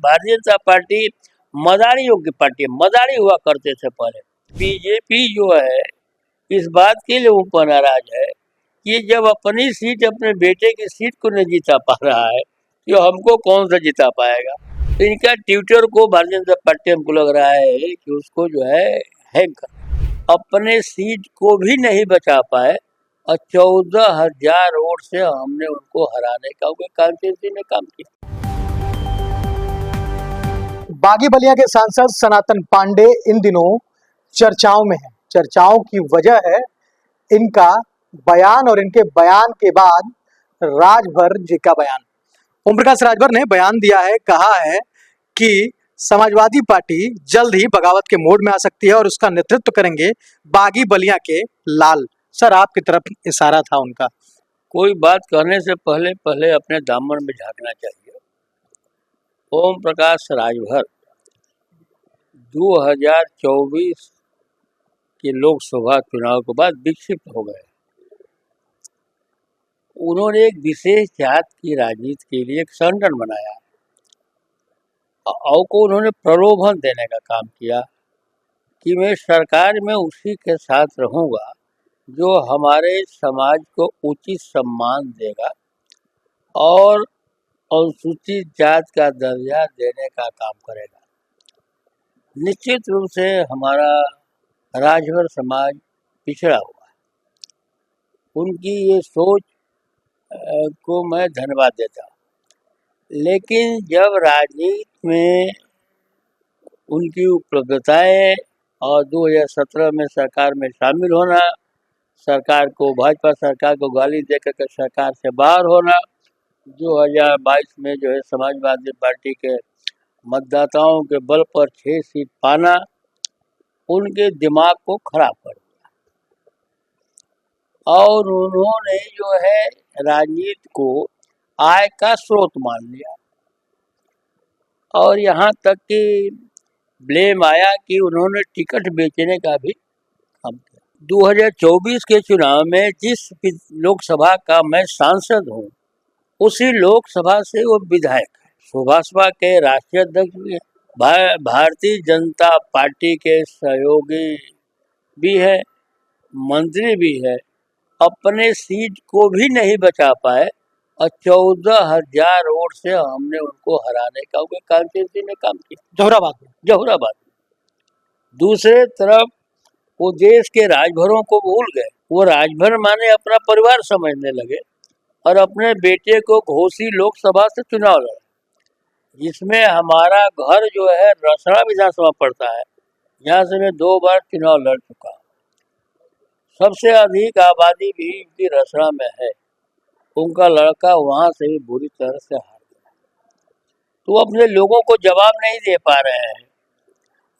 Bharatiya Janata party मदारियों की party है, मदारी हुआ करते थे पहले। बीजेपी जो है इस बात के लिए ऊपर नाराज है कि जब अपनी सीट अपने बेटे की सीट को नहीं जीता पा रहा है तो हमको कौन सा जिता पाएगा। तो इनका ट्विटर को भारतीय जनता पार्टी हमको लग रहा है कि उसको जो है हैक कर अपने सीट को भी नहीं बचा पाए और 14,000 वोट से हमने उनको हराने का कॉन्स्टिट्यूंसी में काम किया। बागी बलिया के सांसद सनातन पांडे इन दिनों चर्चाओं में हैं। चर्चाओं की वजह है इनका बयान और इनके बयान के बाद राजभर जी का बयान। ओम प्रकाश राजभर ने बयान दिया है, कहा है कि समाजवादी पार्टी जल्द ही बगावत के मोड में आ सकती है और उसका नेतृत्व करेंगे बागी बलिया के लाल। सर, आपकी तरफ इशारा था उनका। कोई बात करने से पहले अपने दामन में झांकना चाहिए। ओम प्रकाश राजभर 2024 के लोकसभा चुनाव के बाद विक्षिप्त हो गए। उन्होंने एक विशेष जात की राजनीति के लिए एक संगठन बनाया और को उन्होंने प्रलोभन देने का काम किया कि मैं सरकार में उसी के साथ रहूंगा जो हमारे समाज को उचित सम्मान देगा और अनुसूचित जात का दर्जा देने का काम करेगा। निश्चित रूप से हमारा राजभर समाज पिछड़ा हुआ है। उनकी ये सोच को मैं धन्यवाद देता हूँ, लेकिन जब राजनीति में उनकी उपलब्धताएं और 2017 में सरकार में शामिल होना, सरकार को भाजपा सरकार को गाली देकर के सरकार से बाहर होना, 2022 में जो है समाजवादी पार्टी के मतदाताओं के बल पर 6 सीट पाना उनके दिमाग को खराब कर दिया और उन्होंने जो है राजनीति को आय का स्रोत मान लिया और यहाँ तक कि ब्लेम आया कि उन्होंने टिकट बेचने का भी काम किया। 2024 के चुनाव में जिस लोकसभा का मैं सांसद हूँ उसी लोकसभा से वो विधायक है, सुभाषपा के राष्ट्रीय अध्यक्ष भी है, भारतीय जनता पार्टी के सहयोगी भी है, मंत्री भी है। अपने सीट को भी नहीं बचा पाए और 14,000 वोट से हमने उनको हराने का कॉन्स्टिट्यूंसी में काम किया, जहुराबाद में। दूसरे तरफ वो देश के राजभरों को भूल गए। वो राजभर माने अपना परिवार समझने लगे और अपने बेटे को घोसी लोकसभा से चुनाव लड़ा, जिसमें हमारा घर जो है रसड़ा विधानसभा पड़ता है, यहाँ से मैं 2 बार चुनाव लड़ चुका हूँ। सबसे अधिक आबादी भी इनकी रसड़ा में है। उनका लड़का वहाँ से भी बुरी तरह से हार गया। तो अपने लोगों को जवाब नहीं दे पा रहे हैं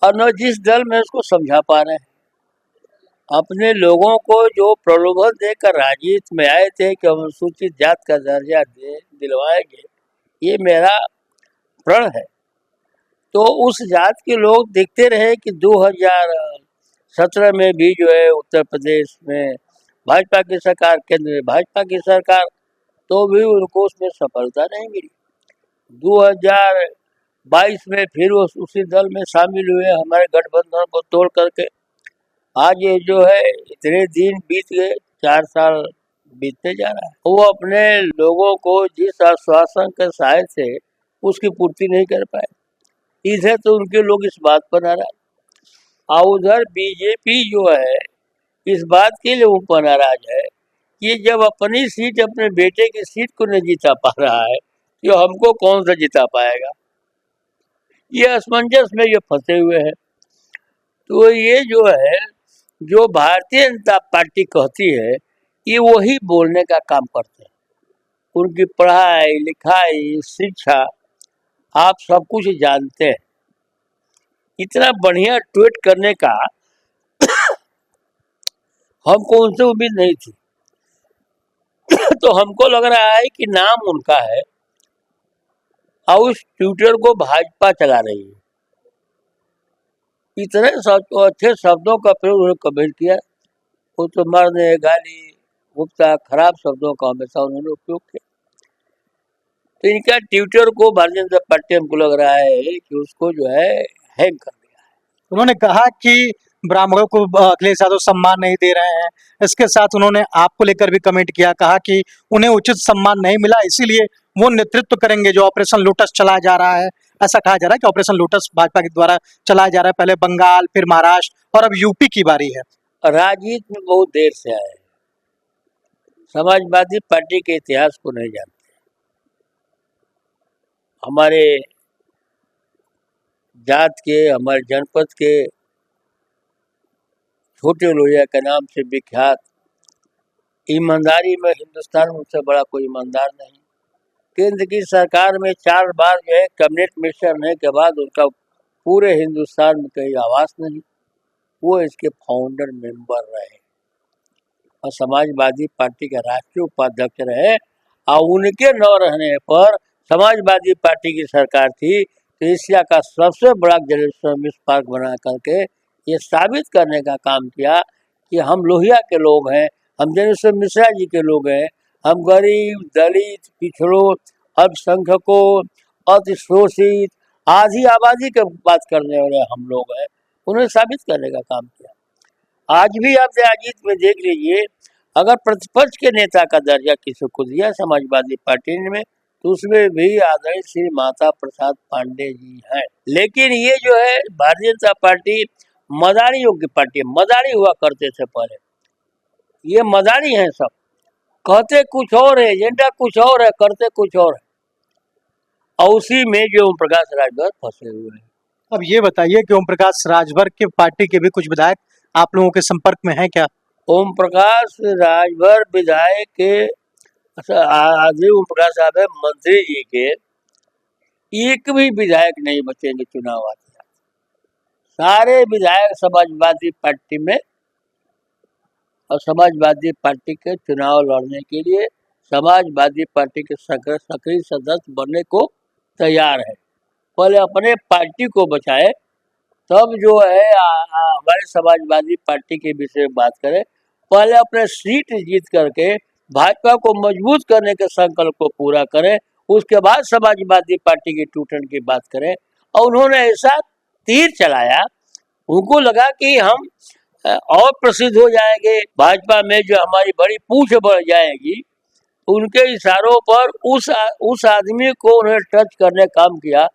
और न जिस दल में उसको समझा पा रहे हैं। अपने लोगों को जो प्रलोभन देकर राजनीति में आए थे कि हम अनुसूचित जात का दर्जा दिलवाएंगे, ये मेरा प्रण है। तो उस जात के लोग देखते रहे कि 2017 में भी जो है उत्तर प्रदेश में भाजपा की सरकार, केंद्र में भाजपा की सरकार, तो भी उनको उसमें सफलता नहीं मिली। 2022 में फिर वो उसी दल में शामिल हुए, हमारे गठबंधन को तोड़ करके। आज ये जो है इतने दिन बीत गए, 4 साल बीतते जा रहा है, वो अपने लोगों को जिस आश्वासन के सहायता से उसकी पूर्ति नहीं कर पाए। इधर तो उनके लोग इस बात पर नाराज और उधर बीजेपी जो है इस बात के लिए ऊपर नाराज है कि जब अपनी सीट अपने बेटे की सीट को नहीं जीता पा रहा है तो हमको कौन सा जिता पाएगा। ये असमंजस में ये फंसे हुए हैं। तो ये जो है, जो भारतीय जनता पार्टी कहती है, ये वही बोलने का काम करते हैं। उनकी पढ़ाई लिखाई शिक्षा आप सब कुछ जानते हैं। इतना बढ़िया ट्वीट करने का हमको उनसे उम्मीद नहीं थी। तो हमको लग रहा है कि नाम उनका है और उस ट्विटर को भाजपा चला रही है। इतने अच्छे शब्दों का प्रयोग उन्होंने कमेंट किया, वो तो मारने गाली गुप्ता खराब शब्दों का हमेशा उन्होंने उपयोग किया। तो इनका ट्विटर को भारतीय जनता पार्टी हमको लग रहा है कि उसको जो है हैक कर दिया। उन्होंने कहा कि ब्राह्मणों को अखिलेश यादव सम्मान नहीं दे रहे हैं। इसके साथ उन्होंने आपको लेकर भी कमेंट किया, कहा कि उन्हें उचित सम्मान नहीं मिला, इसीलिए वो नेतृत्व करेंगे जो ऑपरेशन लोटस चलाया जा रहा है। ऐसा कहा जा रहा है कि ऑपरेशन लोटस भाजपा के द्वारा चलाया जा रहा है, पहले बंगाल, फिर महाराष्ट्र और अब यूपी की बारी है। राजनीति में बहुत देर से आए हैं, समाजवादी पार्टी के इतिहास को नहीं जानते। हमारे जात के, हमारे जनपद के छोटे लोहिया के नाम से विख्यात, ईमानदारी में हिंदुस्तान में उससे बड़ा कोई ईमानदार नहीं। केंद्र की सरकार में 4 बार जो है कैबिनेट मिनिस्टर रहने के बाद उनका पूरे हिंदुस्तान में कहीं आवास नहीं। वो इसके फाउंडर मेंबर रहे और समाजवादी पार्टी के राष्ट्रीय उपाध्यक्ष रहे, और उनके न रहने पर समाजवादी पार्टी की सरकार थी तो एशिया का सबसे बड़ा जलेश्वर पार्क बना करके ये साबित करने का काम किया कि हम लोहिया के लोग हैं, हम जलेश्वर मिश्रा जी के लोग हैं, हम गरीब, दलित, पिछड़ों, अल्पसंख्यकों, अति शोषित, आधी आबादी के बात करने वाले हम लोग हैं। उन्होंने साबित करने का काम किया। आज भी आप राजनीति में देख लीजिए, अगर प्रतिपक्ष के नेता का दर्जा किसी को दिया समाजवादी पार्टी में तो उसमें भी आदरणीय श्री माता प्रसाद पांडे जी हैं। लेकिन ये जो है भारतीय जनता पार्टी मदारियों की पार्टी, मदारी हुआ करते थे पहले, ये मदारी हैं सब, कहते कुछ और है, एजेंडा कुछ और है, करते कुछ और है, और उसी में जो ओम प्रकाश राजभर फंसे हुए हैं। अब ये बताइए कि ओम प्रकाश राजभर के पार्टी के भी कुछ विधायक आप लोगों के संपर्क में हैं क्या? ओम प्रकाश राजभर विधायक के आदि ओम प्रकाश साहब है, मंत्री जी के एक भी विधायक नहीं बचेंगे चुनाव आते। सारे विधायक समाजवादी पार्टी में और समाजवादी पार्टी के चुनाव लड़ने के लिए समाजवादी पार्टी के सक्रिय सदस्य बनने को तैयार है। पहले अपने पार्टी को बचाए, तब जो है हमारे समाजवादी पार्टी के विषय में बात करें। पहले अपने सीट जीत करके भाजपा को मजबूत करने के संकल्प को पूरा करें, उसके बाद समाजवादी पार्टी की टूटन की बात करें। और उन्होंने ऐसा तीर चलाया, उनको लगा कि हम और प्रसिद्ध हो जाएंगे, भाजपा में जो हमारी बड़ी पूछ बढ़ जाएगी। उनके इशारों पर उस आदमी को उन्होंने टच करने काम किया।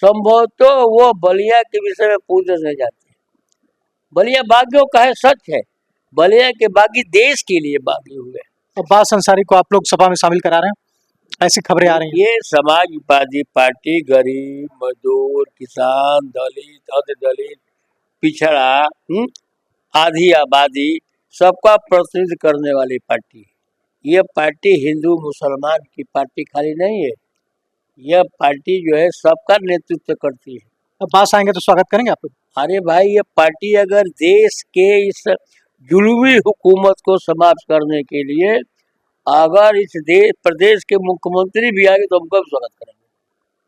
संभवतः वो बलिया के विषय में पूछने नहीं जाते। बलिया बागियों का है, सच है, बलिया के बागी देश के लिए बागी हुए। अब्बास अंसारी को आप लोग सभा में शामिल करा रहे हैं, ऐसी खबरें आ रही हैं। ये समाजवादी पार्टी गरीब, मजदूर, किसान, दलित, अतिदलित, पिछड़ा, आधी आबादी सबका प्रतिनिधित्व करने वाली पार्टी है। ये पार्टी हिंदू मुसलमान की पार्टी खाली नहीं है, यह पार्टी जो है सबका नेतृत्व करती है। अब्बास आएंगे तो स्वागत करेंगे आप लोग। अरे भाई, ये पार्टी अगर देश के इस जुलूमी हुकूमत को समाप्त करने के लिए अगर इस प्रदेश के मुख्यमंत्री भी आगे तो हम कब स्वागत करेंगे।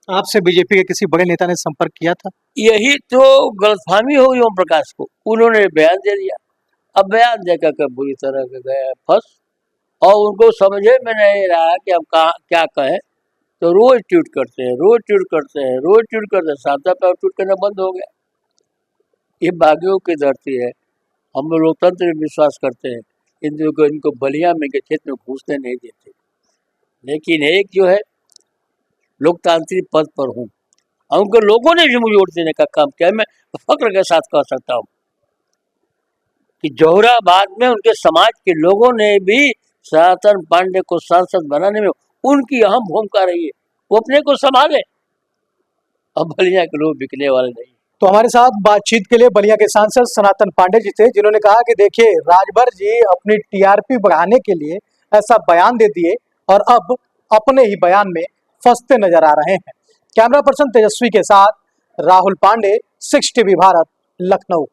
आपसे बीजेपी के किसी बड़े नेता ने संपर्क किया था? यही तो गलतफहमी हो गई ओम प्रकाश को, उन्होंने बयान दे दिया। अब बयान देकर के बुरी तरह के गए फंस, और उनको समझे में नहीं रहा कि हम क्या कहें, तो रोज ट्वीट करते हैं, रोज ट्वीट करते हैं, रोज ट्वीट करते हैं। साधा पे ट्वीट करना बंद हो गया। ये बागियों की धरती है, हम लोकतंत्र में विश्वास करते हैं, इनको बलिया में के क्षेत्र में घुसने नहीं देते। लेकिन एक जो है लोकतांत्रिक पद पर हूँ, उनके लोगों ने भी मुझे वोट देने का काम किया। मैं फक्र के साथ कह सकता हूँ कि जोहराबाद में उनके समाज के लोगों ने भी सनातन पांडे को सांसद बनाने में उनकी अहम भूमिका रही है। वो अपने को संभाले, अब बलिया के लोग बिकने वाले नहीं। तो हमारे साथ बातचीत के लिए बलिया के सांसद सनातन पांडे जी थे, जिन्होंने कहा कि देखिए, राजभर जी अपनी टीआरपी बढ़ाने के लिए ऐसा बयान दे दिए और अब अपने ही बयान में फंसते नजर आ रहे हैं। कैमरा पर्सन तेजस्वी के साथ राहुल पांडे, 6 टीवी भारत, लखनऊ।